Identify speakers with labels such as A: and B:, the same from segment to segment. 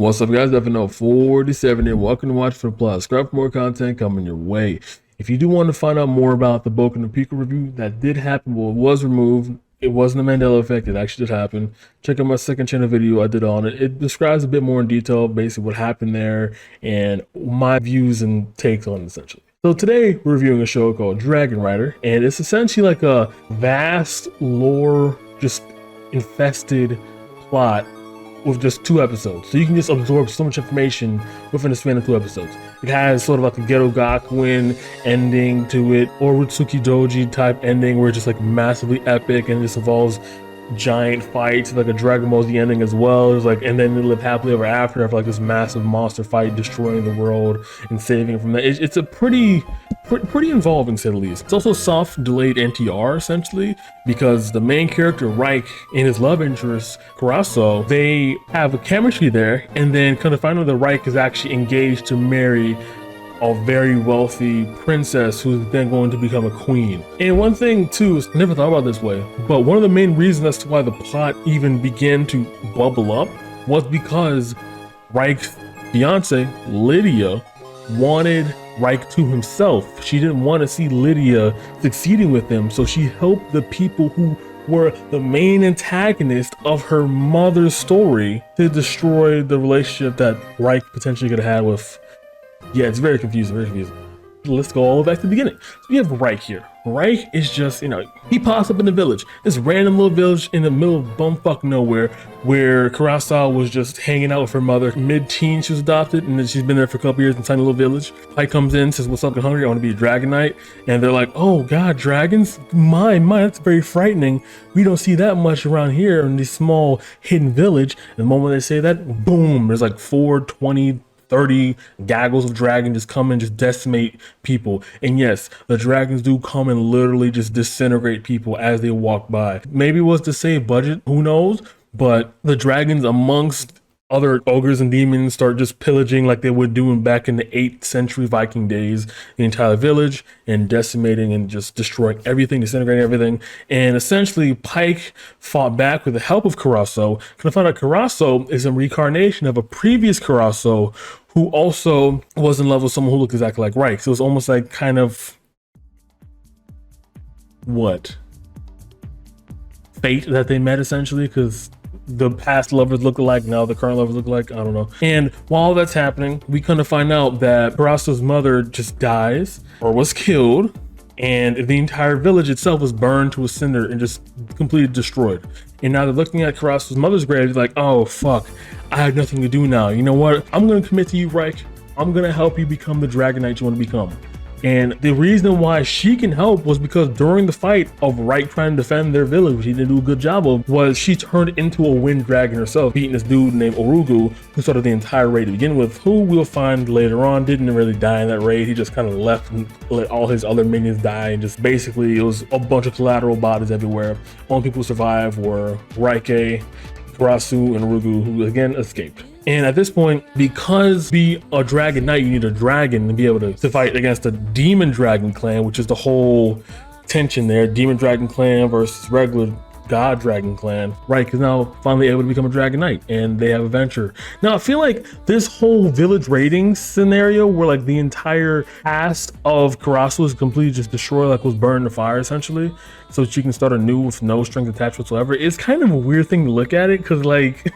A: What's up, guys? Definitely 47 here. Welcome to Watch for the Plus. Subscribe for more content coming your way. If you do want to find out more about the Boku no Pico review, that did happen. Well, it was removed. It wasn't a Mandela effect. It actually did happen. Check out my second channel video I did on it. It describes a bit more in detail, basically what happened there and my views and takes on it, essentially. So today we're reviewing a show called Dragon Rider, and it's essentially like a vast lore, just infested plot with just 2 episodes. So you can just absorb so much information within the span of 2 episodes. It has sort of like a Ghetto Gakuin ending to it, or Rutsuki Doji type ending where it's just like massively epic and it just involves giant fights, like a Dragon Ball Z ending as well. It's like, and then they live happily ever after like this massive monster fight destroying the world and saving it from that. It's a pretty involving, to say the least. It's also soft delayed NTR essentially, because the main character Reich and his love interest Karaso, they have a chemistry there, and then kind of find out that Reich is actually engaged to marry a very wealthy princess who's then going to become a queen. And one thing too is, I never thought about it this way, but one of the main reasons as to why the plot even began to bubble up was because Reich's fiance Lydia wanted Reich to himself. She didn't want to see Lydia succeeding with him, so she helped the people who were the main antagonist of her mother's story to destroy the relationship that Reich potentially could have had with. Yeah, it's very confusing, very confusing. Let's go all the way back to the beginning. So we have Reich here. Reich is just, he pops up in the village. This random little village in the middle of bumfuck nowhere where Kurosawa was just hanging out with her mother. Mid-teen, she was adopted, and then she's been there for a couple years in a tiny little village. Pike comes in, says, "What's up, I'm hungry, I want to be a dragon knight." And they're like, "Oh god, dragons? My, that's very frightening. We don't see that much around here in this small hidden village." And the moment they say that, boom, there's like 420 30 gaggles of dragons just come and just decimate people. And yes, the dragons do come and literally just disintegrate people as they walk by. Maybe it was to save budget, who knows? But the dragons, amongst other ogres and demons, start just pillaging like they were doing back in the 8th century Viking days, the entire village, and decimating and just destroying everything, disintegrating everything. And essentially Pike fought back with the help of Karaso. Can I find out Karaso is a reincarnation of a previous Karaso who also was in love with someone who looked exactly like Reich. So it was almost like kind of what? Fate that they met, essentially, because the past lovers look alike, now the current lovers look alike, I don't know. And while that's happening, we kind of find out that Karaso's mother just dies or was killed, and the entire village itself was burned to a cinder and just completely destroyed. And now they're looking at Karaso's mother's grave, like, oh fuck, I have nothing to do now. You know what? I'm gonna commit to you, Reich. I'm gonna help you become the dragon knight you want to become. And the reason why she can help was because during the fight of Reich trying to defend their village, which he didn't do a good job of, was she turned into a wind dragon herself, beating this dude named Ogoru, who started the entire raid to begin with, who we'll find later on didn't really die in that raid. He just kind of left and let all his other minions die, and just basically it was a bunch of collateral bodies everywhere. Only people who survived were Raike, Karasu, and Rugu, who again escaped. And at this point, because to be a dragon knight, you need a dragon to be able to fight against the demon dragon clan, which is the whole tension there. Demon dragon clan versus regular god dragon clan. Reich is now finally able to become a dragon knight, and they have a venture. Now I feel like this whole village raiding scenario where like the entire cast of Karasu was completely just destroyed, like was burned in the fire essentially, so she can start anew with no strings attached whatsoever. It's kind of a weird thing to look at it, because like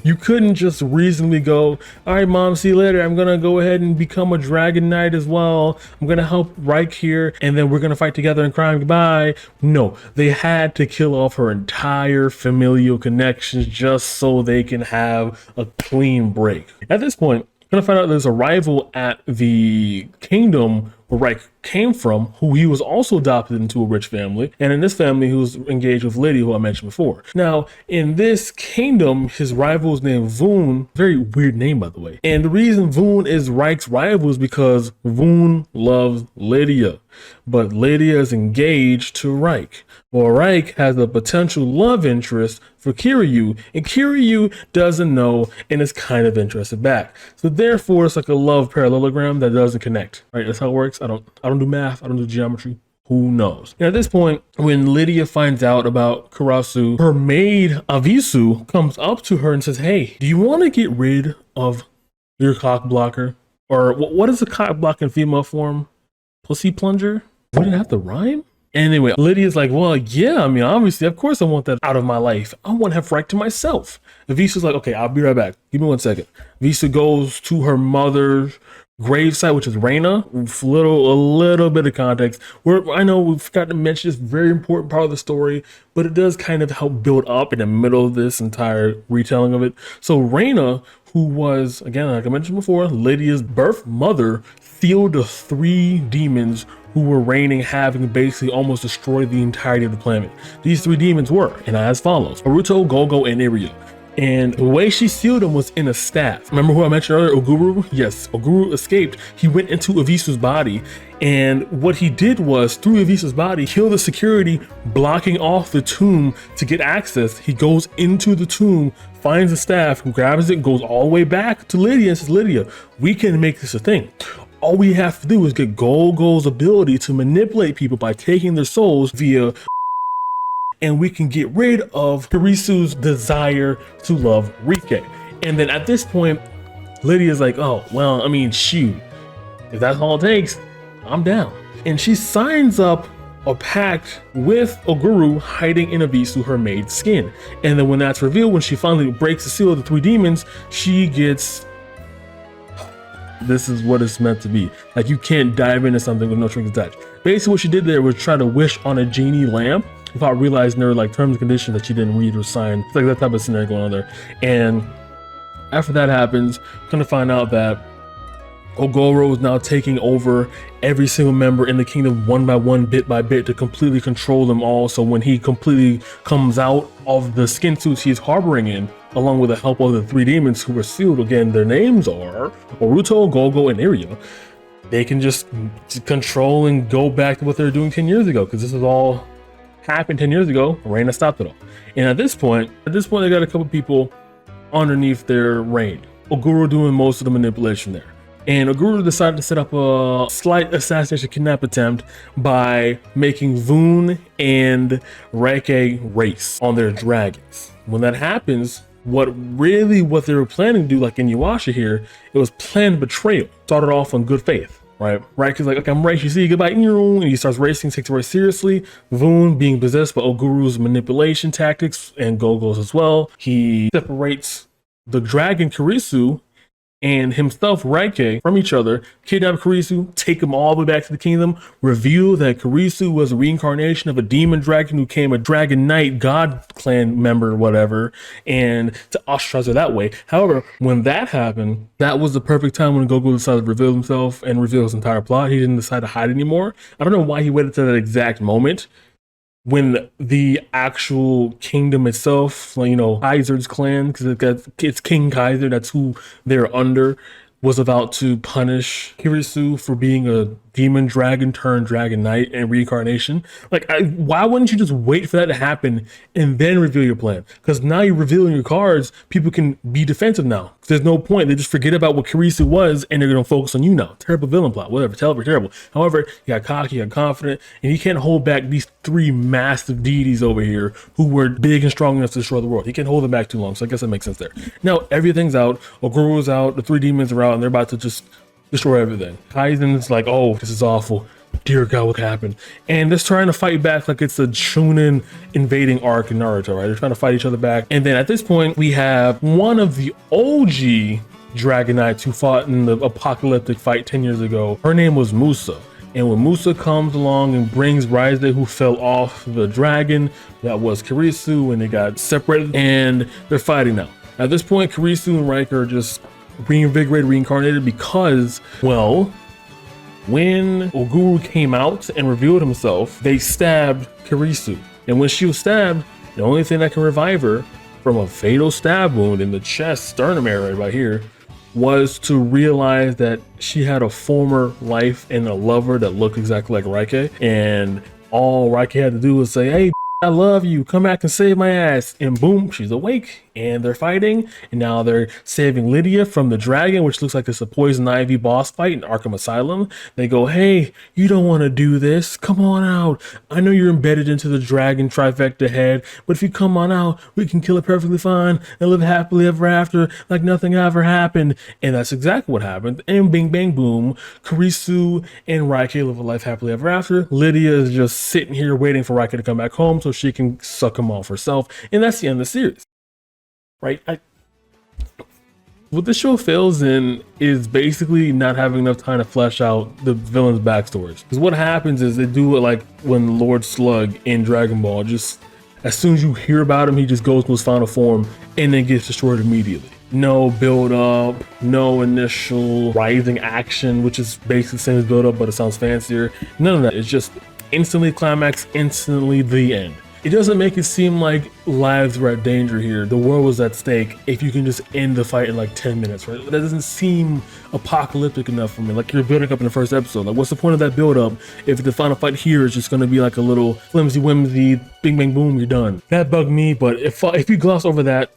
A: you couldn't just reasonably go, all right, mom, see you later. I'm gonna go ahead and become a dragon knight as well. I'm gonna help Reich here, and then we're gonna fight together in crime. Goodbye. No, they had to kill off her entire familial connections just so they can have a clean break. At this point, I'm gonna find out there's a rival at the kingdom where Reich came from, who he was also adopted into a rich family, and in this family he was engaged with Lydia, who I mentioned before. Now in this kingdom, his rival is named Voon. Very weird name, by the way. And the reason Voon is Reich's rival is because Voon loves Lydia, but Lydia is engaged to Reich. Well, Reich has a potential love interest for Kiryu, and Kiryu doesn't know and is kind of interested back. So therefore it's like a love parallelogram that doesn't connect. Right, that's how it works. I don't do math, I don't do geometry. Who knows? And at this point, when Lydia finds out about Karasu, her maid Avisu comes up to her and says, hey, do you want to get rid of your cock blocker? Or what is a cock block in female form? Pussy plunger? Would it have to rhyme? Anyway, Lydia's like, well, yeah, I mean, obviously, of course I want that out of my life. I want to have right to myself. Visu's like, okay, I'll be right back. Give me 1 second. Visu goes to her mother's gravesite, which is Reina. A little bit of context. I know we forgot to mention this very important part of the story, but it does kind of help build up in the middle of this entire retelling of it. So Reina, who was, again, like I mentioned before, Lydia's birth mother, sealed the 3 demons who were reigning, having basically almost destroyed the entirety of the planet. These 3 demons were, and as follows: Naruto, Gogo, and Iryu. And the way she sealed them was in a staff. Remember who I mentioned earlier, Ogoru? Yes, Ogoru escaped. He went into Avisu's body, and what he did was, through Avisu's body, kill the security blocking off the tomb to get access. He goes into the tomb, finds the staff, grabs it, goes all the way back to Lydia and says, Lydia, we can make this a thing. All we have to do is get Gogo's ability to manipulate people by taking their souls via, and we can get rid of Kirisu's desire to love Rike. And then at this point, Lydia's like, oh, well, I mean, shoot, if that's all it takes, I'm down. And she signs up a pact with Ogoru hiding in Avisu, her maid's skin. And then when that's revealed, when she finally breaks the seal of the 3 demons, she gets, this is what it's meant to be. Like, you can't dive into something with no strings attached. Basically what she did there was try to wish on a genie lamp without realizing there were like terms and conditions that she didn't read or sign. It's like that type of scenario going on there. And after that happens, kind of find out that Ogoru is now taking over every single member in the kingdom one by one, bit by bit, to completely control them all. So when he completely comes out of the skin suits he's harboring in, along with the help of the 3 demons who were sealed, again, their names are Naruto, Gogo, and Iryu, they can just control and go back to what they were doing 10 years ago, because this is all happened 10 years ago. Reina stopped it all. And at this point, they got a couple people underneath their reign. Ogoru doing most of the manipulation there. And Ogoru decided to set up a slight assassination kidnap attempt by making Voon and Reike race on their dragons. When that happens, what they were planning to do, like in Yuasha here, it was planned betrayal. Started off on good faith, right? Reike's like, okay, I'm racing, you see, goodbye, and he starts racing, takes it very seriously. Voon, being possessed by Oguru's manipulation tactics, and Gogo's as well, he separates the dragon Kirisu and himself, Reike, from each other, kidnap Kirisu, take him all the way back to the kingdom, reveal that Kirisu was a reincarnation of a demon dragon who became a dragon knight, god clan member, whatever, and to ostracize her that way. However, when that happened, that was the perfect time when Gogo decided to reveal himself and reveal his entire plot. He didn't decide to hide anymore. I don't know why he waited to that exact moment when the actual kingdom itself, Kaiser's clan, because it's King Kaiser, that's who they're under, was about to punish Kirisu for being a demon dragon turned dragon knight and reincarnation. Why wouldn't you just wait for that to happen and then reveal your plan? Because now you're revealing your cards, people can be defensive now. There's no point. They just forget about what Kirisu was and they're going to focus on you now. Terrible villain plot, whatever, terrible. However, you got cocky, you got confident, and he can't hold back these 3 massive deities over here who were big and strong enough to destroy the world. He can't hold them back too long, so I guess that makes sense there. Now, everything's out. Ogoru's out, the 3 demons are out, and they're about to just destroy everything. Kaizen's like, oh, this is awful. Dear God, what happened? And they're trying to fight back like it's a Chunin invading arc in Naruto, right? They're trying to fight each other back. And then at this point, we have one of the OG Dragon Knights who fought in the apocalyptic fight 10 years ago. Her name was Musa. And when Musa comes along and brings Rise, who fell off the dragon, that was Kirisu, and they got separated, and they're fighting now. At this point, Kirisu and Reike are just reinvigorated, reincarnated, because, well, when Ogoru came out and revealed himself, they stabbed Kirisu. And when she was stabbed, the only thing that can revive her from a fatal stab wound in the chest, sternum area right here, was to realize that she had a former life and a lover that looked exactly like Reike. And all Reike had to do was say, hey, I love you, come back and save my ass. And boom, she's awake and they're fighting, and now they're saving Lydia from the dragon, which looks like it's a poison ivy boss fight in Arkham Asylum. They go, hey, you don't want to do this, come on out. I know you're embedded into the dragon trifecta head, but if you come on out, we can kill it perfectly fine and live happily ever after like nothing ever happened. And that's exactly what happened. And bing bang boom, Kurisu and Raike live a life happily ever after. Lydia is just sitting here waiting for Raike to come back home so she can suck him off herself, and that's the end of the series. Right? What the show fails in is basically not having enough time to flesh out the villains' backstories. Because what happens is they do it like when Lord Slug in Dragon Ball, just as soon as you hear about him, he just goes to his final form and then gets destroyed immediately. No build up, no initial rising action, which is basically the same as build up, but it sounds fancier. None of that. It's just instantly climax, instantly the end. It doesn't make it seem like lives were at danger here. The world was at stake if you can just end the fight in like 10 minutes, right? That doesn't seem apocalyptic enough for me. Like you're building up in the first episode. Like what's the point of that build up if the final fight here is just gonna be like a little flimsy whimsy, bing bang boom, you're done. That bugged me, but if you gloss over that,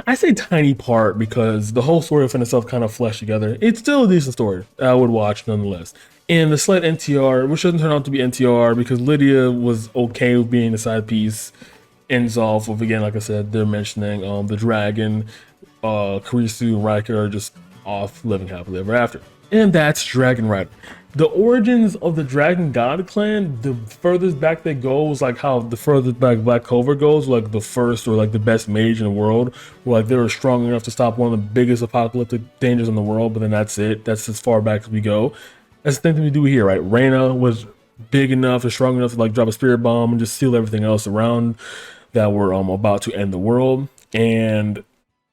A: I say tiny part because the whole story within itself kind of fleshed together. It's still a decent story I would watch nonetheless. And the slight NTR, which doesn't turn out to be NTR because Lydia was okay with being the side piece, ends off with, again, like I said, they're mentioning the dragon, Kurisu and Raike are just off living happily ever after. And that's Dragon Rider. The origins of the Dragon God clan, the furthest back they go is like how the furthest back Black Clover goes, like the first or like the best mage in the world, where like they were strong enough to stop one of the biggest apocalyptic dangers in the world, but then that's it. That's as far back as we go. That's the thing we do here, right? Reyna was big enough and strong enough to like drop a spirit bomb and just seal everything else around that were about to end the world. And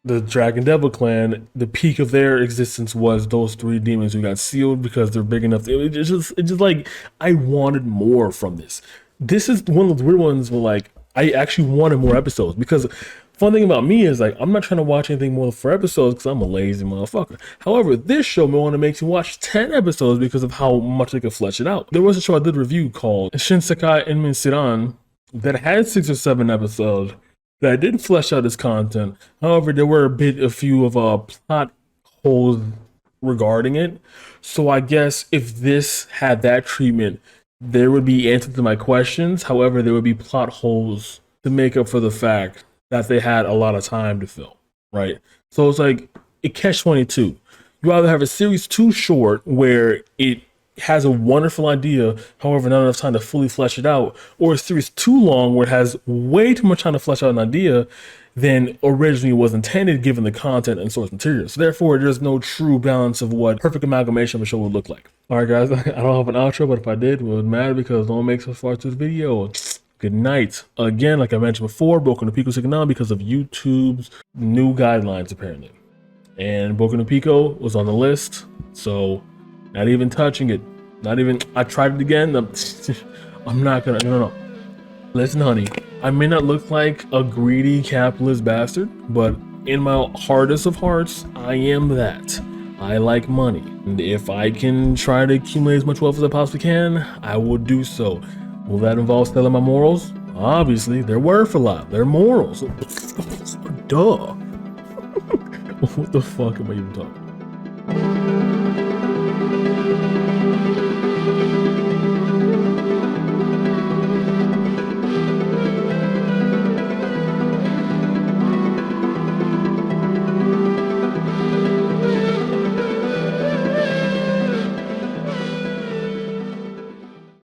A: the Dragon Devil clan, the peak of their existence was those three demons who got sealed because they're big enough. It's just like I wanted more from this. This is one of those weird ones where like I actually wanted more episodes because fun thing about me is like I'm not trying to watch anything more than 4 episodes because I'm a lazy motherfucker. However, this show me want to make you watch 10 episodes because of how much they could flesh it out. There was a show I did review called Shinsekai Inmin Siran that had 6 or 7 episodes that did flesh out its content. However, there were a few of plot holes regarding it. So I guess if this had that treatment, there would be answers to my questions. However, there would be plot holes to make up for the fact that they had a lot of time to fill, right? So it's like it catch-22. You either have a series too short where it has a wonderful idea, however, not enough time to fully flesh it out, or a series too long where it has way too much time to flesh out an idea than originally was intended given the content and source material. So therefore, there's no true balance of what perfect amalgamation of a show would look like. All right, guys, I don't have an outro, but if I did, it wouldn't matter because no one makes so far to the video. Good night. Again, like I mentioned before, Boku no Pico taken down because of YouTube's new guidelines, apparently. And Boku no Pico was on the list, so not even touching it. Not even, I tried it again. I'm not gonna, no. Listen, honey, I may not look like a greedy capitalist bastard, but in my hardest of hearts, I am that. I like money. And if I can try to accumulate as much wealth as I possibly can, I will do so. Will that involve selling my morals? Obviously, they're worth a lot. They're morals. Duh. What the fuck am I even talking about?